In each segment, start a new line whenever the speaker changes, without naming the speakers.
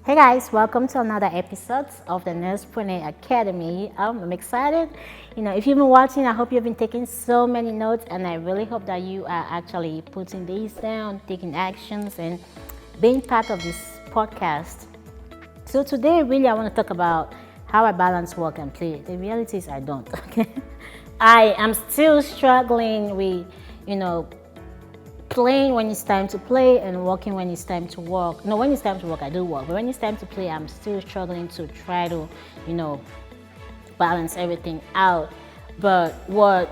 Hey guys, welcome to another episode of the Nursepreneur Academy. I'm excited. If you've been watching, I hope you've been taking so many notes, and I really hope that you are actually putting these down, taking actions, and being part of this podcast. So today, really, I want to talk about how I balance work and play. The reality is I don't. Okay, I am still struggling with, playing when it's time to play and working when it's time to work. No, when it's time to work, I do work. But when it's time to play, I'm still struggling to try to, balance everything out. But what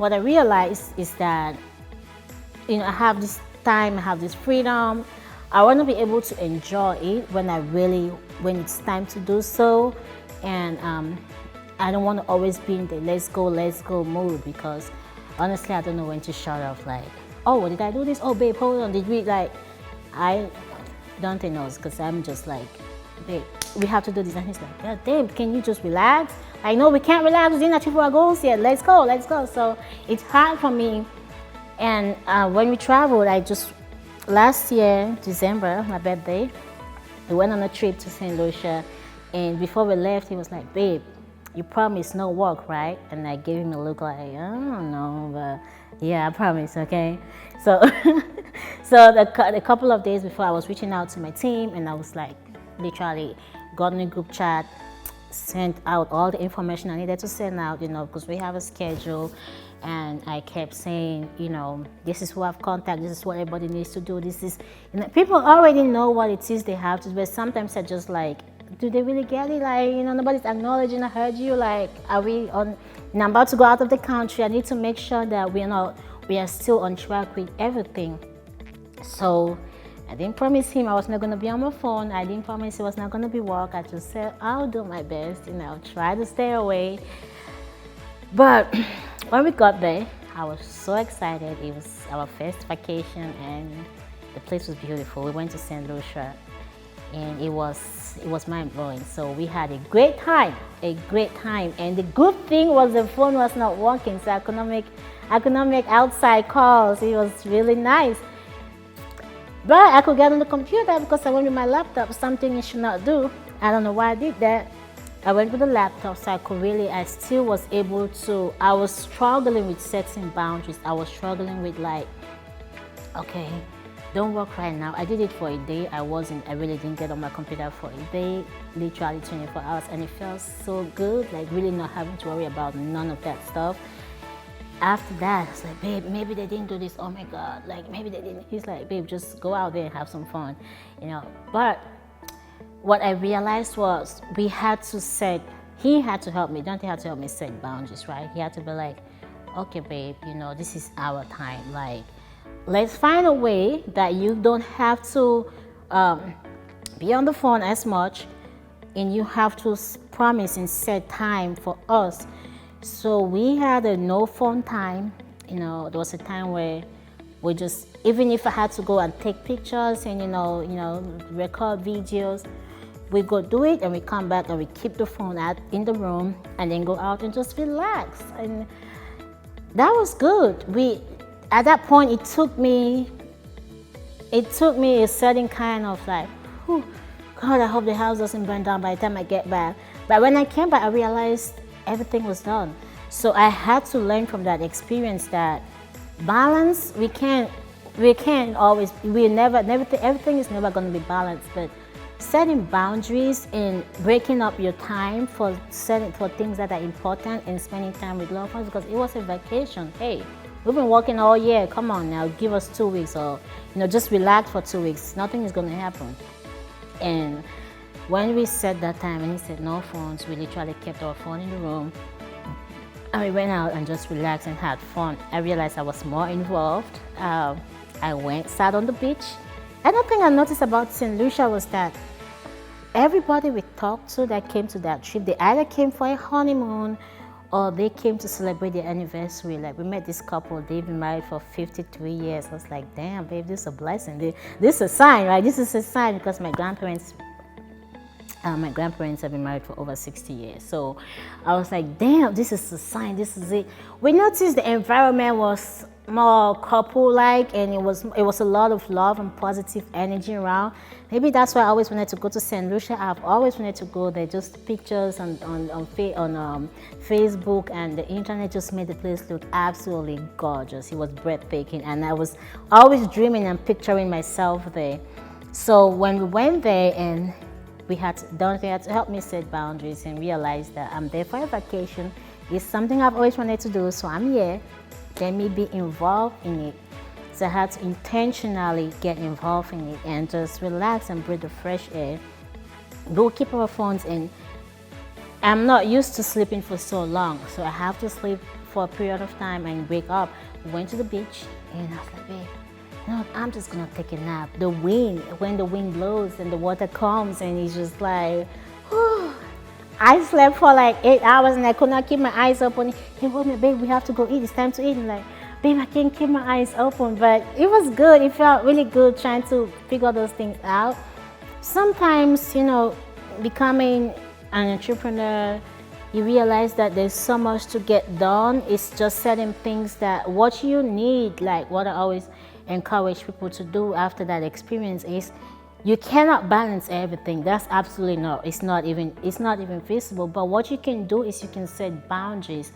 I realize is that, I have this time, I have this freedom. I want to be able to enjoy it when it's time to do so. And I don't want to always be in the let's go mood, because honestly, I don't know when to shut off. Like, oh, did I do this? Oh, babe, hold on. Did we, I don't think knows, because I'm just like, babe, we have to do this. And he's like, yeah, babe, can you just relax? I know we can't relax. We didn't achieve our goals yet. Let's go. So it's hard for me. And when we traveled, last year, December, my birthday, we went on a trip to St. Lucia. And before we left, he was like, babe, you promise no work, right? And I gave him a look like, I don't know, but yeah, I promise, okay? So the couple of days before, I was reaching out to my team, and I was like, literally got in a group chat, sent out all the information I needed to send out, because we have a schedule. And I kept saying, this is who I've contacted, this is what everybody needs to do, this is, people already know what it is they have to do, but sometimes I just like, do they really get it? Like, nobody's acknowledging I heard you. Like, are we on? I'm about to go out of the country. I need to make sure that we are still on track with everything. So I didn't promise him I was not going to be on my phone. I didn't promise it was not going to be work. I just said I'll do my best. Try to stay away. But when we got there, I was so excited. It was our first vacation, and the place was beautiful. We went to St. Lucia, and it was mind-blowing. So we had a great time. And the good thing was the phone was not working, so I could not make outside calls. It was really nice. But I could get on the computer because I went with my laptop, something you should not do. I don't know why I did that. I went with the laptop, so I still was able to, I was struggling with setting boundaries. I was struggling with okay, don't work right now. I did it for a day. I really didn't get on my computer for a day, literally 24 hours, and it felt so good, like really not having to worry about none of that stuff. After that, I was like, babe, maybe they didn't do this. Oh my God, maybe they didn't. He's like, babe, just go out there and have some fun, But what I realized was he had to help me. Dante had to help me set boundaries, right? He had to be like, okay, babe, this is our time. Let's find a way that you don't have to be on the phone as much, and you have to promise and set time for us. So we had a no phone time. There was a time where we just, even if I had to go and take pictures and record videos, we go do it, and we come back and we keep the phone in the room, and then go out and just relax. And that was good. At that point, it took me a certain kind of whew, God, I hope the house doesn't burn down by the time I get back. But when I came back, I realized everything was done. So I had to learn from that experience that balance, everything is never going to be balanced, but setting boundaries and breaking up your time for things that are important and spending time with loved ones, because it was a vacation. Hey, we've been working all year. Come on now, give us 2 weeks, or just relax for 2 weeks. Nothing is going to happen. And when we set that time and he said no phones, we literally kept our phone in the room, and we went out and just relaxed and had fun. I realized I was more involved. I sat on the beach. Another thing I noticed about St. Lucia was that everybody we talked to that came to that trip, they either came for a honeymoon or they came to celebrate their anniversary. We met this couple, they've been married for 53 years. I was like, damn, babe, this is a blessing. This is a sign, right? This is a sign, because my grandparents have been married for over 60 years. So I was like, damn, this is a sign, this is it. We noticed the environment was more couple-like, and it was a lot of love and positive energy around. Maybe that's why I always wanted to go to St. Lucia. I've always wanted to go there. Just pictures on Facebook and the internet just made the place look absolutely gorgeous. It was breathtaking, and I was always dreaming and picturing myself there. So when we went there, and Dorothy had to help me set boundaries and realize that I'm there for a vacation. It's something I've always wanted to do, so I'm here. Let me be involved in it. So I had to intentionally get involved in it and just relax and breathe the fresh air. We'll keep our phones in. I'm not used to sleeping for so long, so I have to sleep for a period of time and wake up. We went to the beach, and I was like, babe, no, I'm just gonna take a nap. When the wind blows and the water comes, and it's just like, whew. I slept for like 8 hours, and I could not keep my eyes open. He told me, babe, we have to go eat. It's time to eat. I'm like, babe, I can't keep my eyes open. But it was good. It felt really good trying to figure those things out. Sometimes, becoming an entrepreneur, you realize that there's so much to get done. It's just certain things that what you need, like what I always encourage people to do after that experience is, you cannot balance everything. That's absolutely not. It's not even feasible. But what you can do is you can set boundaries.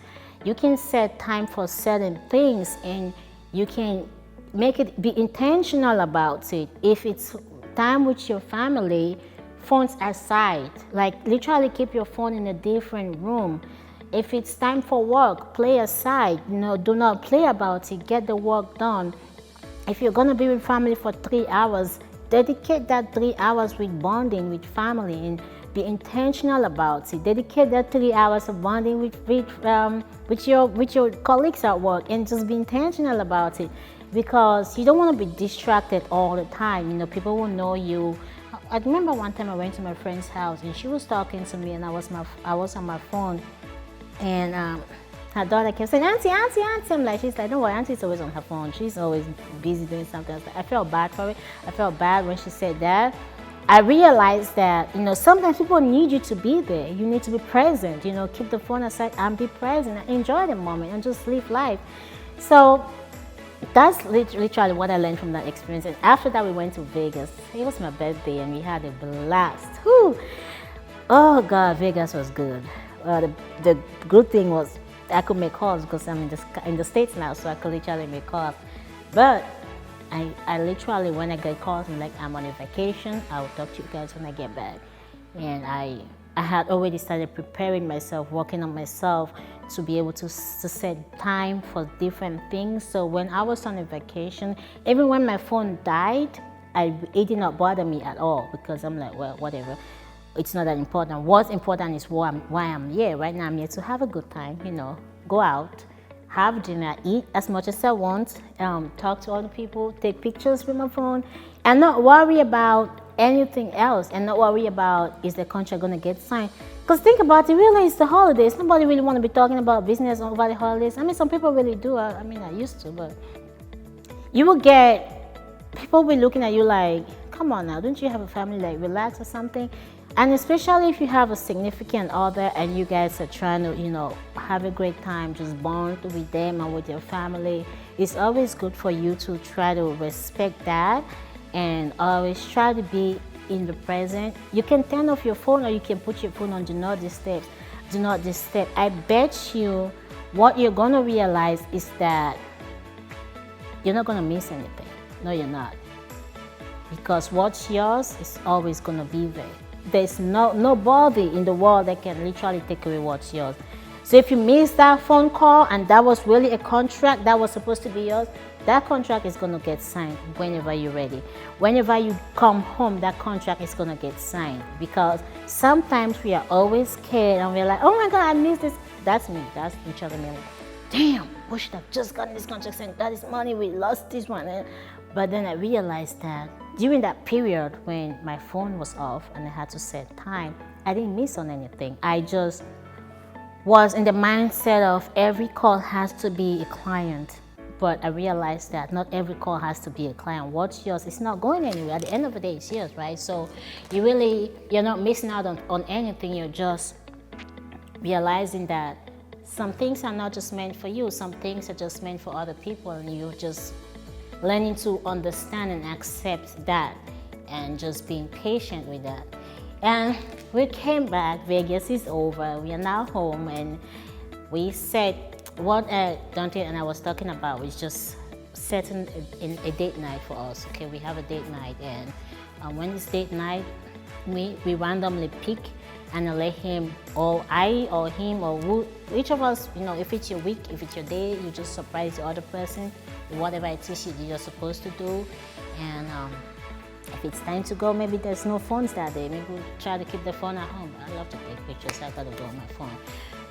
You can set time for certain things, and you can make it be intentional about it. If it's time with your family, phones aside. Like literally keep your phone in a different room. If it's time for work, play aside. Do not play about it. Get the work done. If you're gonna be with family for 3 hours, dedicate that 3 hours with bonding with family and be intentional about it. Dedicate that 3 hours of bonding with your colleagues at work, and just be intentional about it, because you don't want to be distracted all the time. People will know you. I remember one time I went to my friend's house, and she was talking to me, and I was on my phone, and her daughter kept saying, auntie, auntie, auntie. She's like, don't worry, auntie's always on her phone. She's always busy doing something. I felt bad for it. I felt bad when she said that. I realized that, sometimes people need you to be there. You need to be present, keep the phone aside and be present and enjoy the moment and just live life. So that's literally what I learned from that experience. And after that, we went to Vegas. It was my birthday, and we had a blast. Whew. Oh God, Vegas was good. The good thing was I could make calls because I'm in the States now, so I could literally make calls. But I literally, when I get calls, I'm on a vacation, I'll talk to you guys when I get back. And I had already started preparing myself, working on myself to be able to set time for different things. So when I was on a vacation, even when my phone died, it did not bother me at all, because I'm like, well, whatever. It's not that important. What's important is why I'm here. Right now I'm here to have a good time, go out, have dinner, eat as much as I want, talk to other people, take pictures with my phone, and not worry about anything else, and not worry about, is the contract going to get signed? Because think about it, really, it's the holidays. Nobody really want to be talking about business over the holidays. Some people really do. I used to, but you will get, people will be looking at you like, come on now, don't you have a family? Like, relax or something. And especially if you have a significant other and you guys are trying to, have a great time, just bond with them and with your family, it's always good for you to try to respect that and always try to be in the present. You can turn off your phone, or you can put your phone on do not disturb. Do not disturb. I bet you what you're going to realize is that you're not going to miss anything. No, you're not. Because what's yours is always going to be there. There's nobody in the world that can literally take away what's yours. So if you miss that phone call and that was really a contract that was supposed to be yours, that contract is going to get signed whenever you're ready. Whenever you come home, that contract is going to get signed. Because sometimes we are always scared and we're like, oh my God, I missed this. That's me. That's literally me. Damn, we should have just gotten this contract signed. That is money. We lost this one. But then I realized that during that period when my phone was off and I had to set time, I didn't miss on anything. I just was in the mindset of every call has to be a client. But I realized that not every call has to be a client. What's yours? It's not going anywhere. At the end of the day, it's yours, right? So you're not missing out on anything. You're just realizing that some things are not just meant for you. Some things are just meant for other people, and you're just learning to understand and accept that, and just being patient with that. And we came back. Vegas is over. We are now home, and we said what Dante and I was talking about was just setting a date night for us. Okay, we have a date night, and when it's date night, we randomly pick and let him, or I or him or who, each of us, if it's your week, if it's your day, you just surprise the other person with whatever it is you're supposed to do. And if it's time to go, maybe there's no phones that day. Maybe we'll try to keep the phone at home. I love to take pictures, I gotta go on my phone.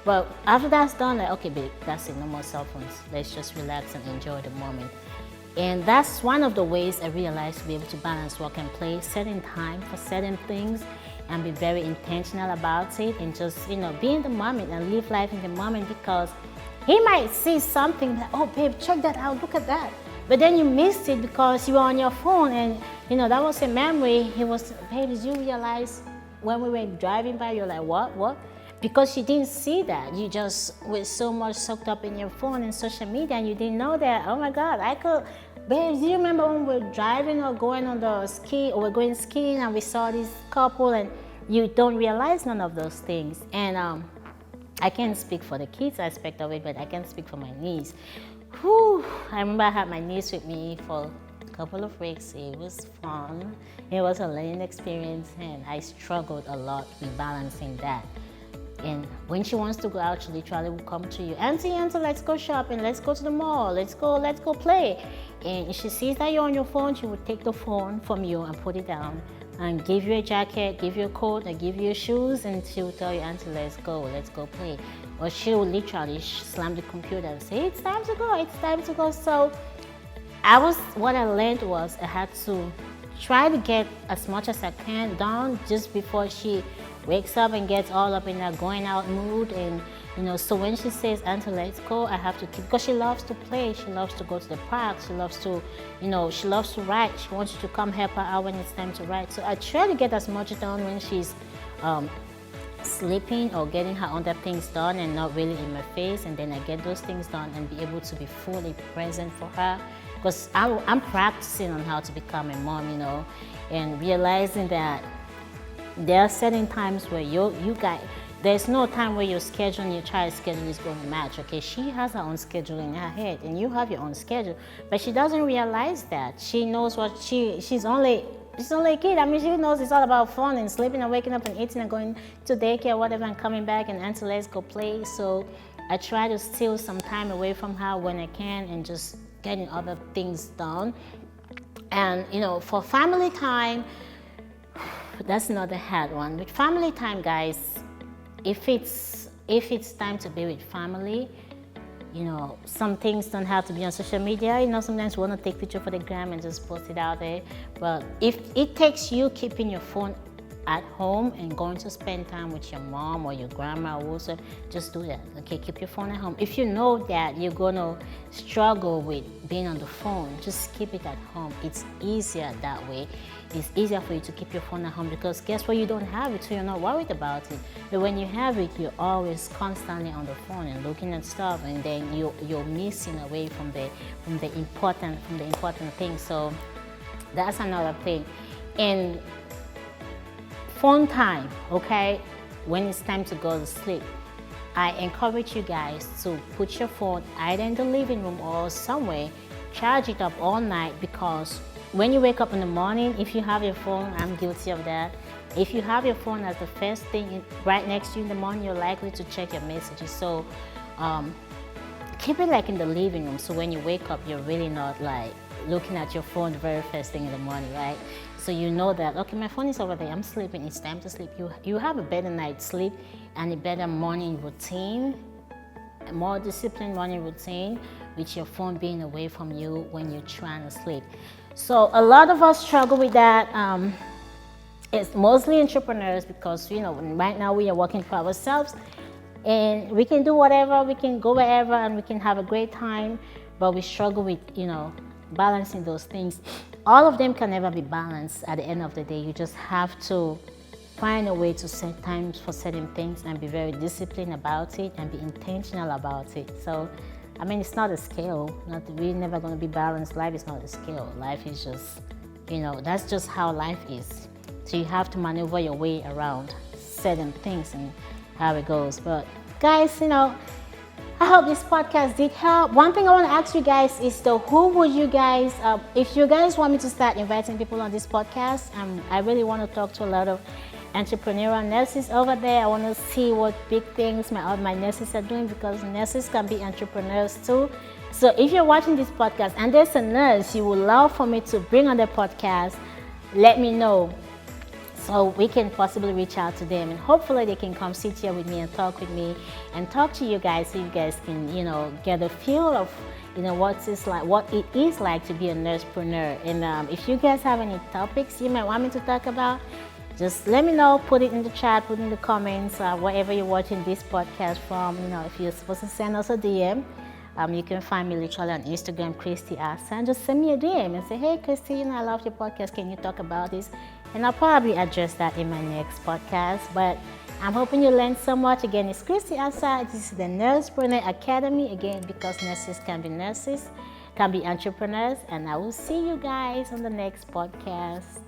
But after that's done, like, okay, babe, that's it, no more cell phones. Let's just relax and enjoy the moment. And that's one of the ways I realized to be able to balance work and play, setting time for certain things, and be very intentional about it, and just, be in the moment and live life in the moment, because he might see something that, oh, babe, check that out, look at that. But then you missed it because you were on your phone, and, that was a memory. He was, babe, did you realize when we were driving by, you're like, what? Because you didn't see that. You just were so much soaked up in your phone and social media, and you didn't know that, oh my God, babe, do you remember when we were driving or going on the ski, or we're going skiing and we saw this couple, and you don't realize none of those things. And I can't speak for the kids aspect of it, but I can speak for my niece. Whew, I remember I had my niece with me for a couple of weeks. It was fun. It was a learning experience, and I struggled a lot with balancing that. And when she wants to go out, she literally will come to you, Auntie, let's go shopping, let's go to the mall, let's go play. And if she sees that you're on your phone, she will take the phone from you and put it down, and give you a jacket, give you a coat, and give you shoes, and she will tell you, Auntie, let's go play. Or she will literally slam the computer and say, it's time to go. So what I learned was I had to try to get as much as I can done just before she wakes up and gets all up in that going out mood. And so when she says, Auntie, let's go, I have to keep, because she loves to play, she loves to go to the park, she loves to she loves to write. She wants you to come help her out when it's time to write. So I try to get as much done when she's sleeping, or getting her other things done and not really in my face, and then I get those things done and be able to be fully present for her, because I'm practicing on how to become a mom, and realizing that there are certain times where you guys, there's no time where your schedule and your child's schedule is going to match. Okay, she has her own schedule in her head, and you have your own schedule, but she doesn't realize that. She knows what she's only a kid. I mean, she knows it's all about fun and sleeping and waking up and eating and going to daycare, whatever, and coming back and Auntie, let's go play. So I try to steal some time away from her when I can, and just getting other things done. And for family time, that's another hard one. With family time, guys, if it's time to be with family, some things don't have to be on social media. Sometimes we want to take picture for the gram and just post it out there. But if it takes you keeping your phone at home and going to spend time with your mom or your grandma or whoever, just do that. Okay, keep your phone at home. If you know that you're gonna struggle with being on the phone, just keep it at home. It's easier that way. It's easier for you to keep your phone at home, because guess what, you don't have it, so you're not worried about it. But when you have it, you're always constantly on the phone and looking at stuff, and then you're missing away from the important things. So that's another thing. And phone time, okay, when it's time to go to sleep, I encourage you guys to put your phone either in the living room or somewhere, charge it up all night, because when you wake up in the morning, if you have your phone, I'm guilty of that. If you have your phone as the first thing right next to you in the morning, you're likely to check your messages. So keep it like in the living room, so when you wake up, you're really not like looking at your phone the very first thing in the morning, right? So you know that, okay, my phone is over there, I'm sleeping, it's time to sleep. You have a better night's sleep and a better morning routine, a more disciplined morning routine, with your phone being away from you when you're trying to sleep. So a lot of us struggle with that. It's mostly entrepreneurs, because right now we are working for ourselves, and we can do whatever, we can go wherever, and we can have a great time, but we struggle with balancing those things. All of them can never be balanced at the end of the day. You just have to find a way to set times for certain things and be very disciplined about it and be intentional about it. So, I mean, it's not a skill. We're never going to be balanced. Life is not a skill. Life is just, that's just how life is. So you have to maneuver your way around certain things and how it goes. But guys, I hope this podcast did help. One thing I want to ask you guys is who would you guys, if you guys want me to start inviting people on this podcast, I really want to talk to a lot of entrepreneurial nurses over there. I want to see what big things my nurses are doing, because nurses can be entrepreneurs too. So if you're watching this podcast and there's a nurse you would love for me to bring on the podcast, let me know, so we can possibly reach out to them, and hopefully they can come sit here with me and talk with me and talk to you guys, so you guys can get a feel of what it is like to be a nursepreneur. And if you guys have any topics you might want me to talk about, just let me know. Put it in the chat, put it in the comments, wherever you're watching this podcast from. If you're supposed to send us a DM, you can find me literally on Instagram, Christy Asa, and just send me a DM and say, hey Christy, I love your podcast, can you talk about this? And I'll probably address that in my next podcast. But I'm hoping you learned so much. Again, it's Christy Asa. This is the Nursepreneur Academy. Again, because nurses can be nurses, can be entrepreneurs. And I will see you guys on the next podcast.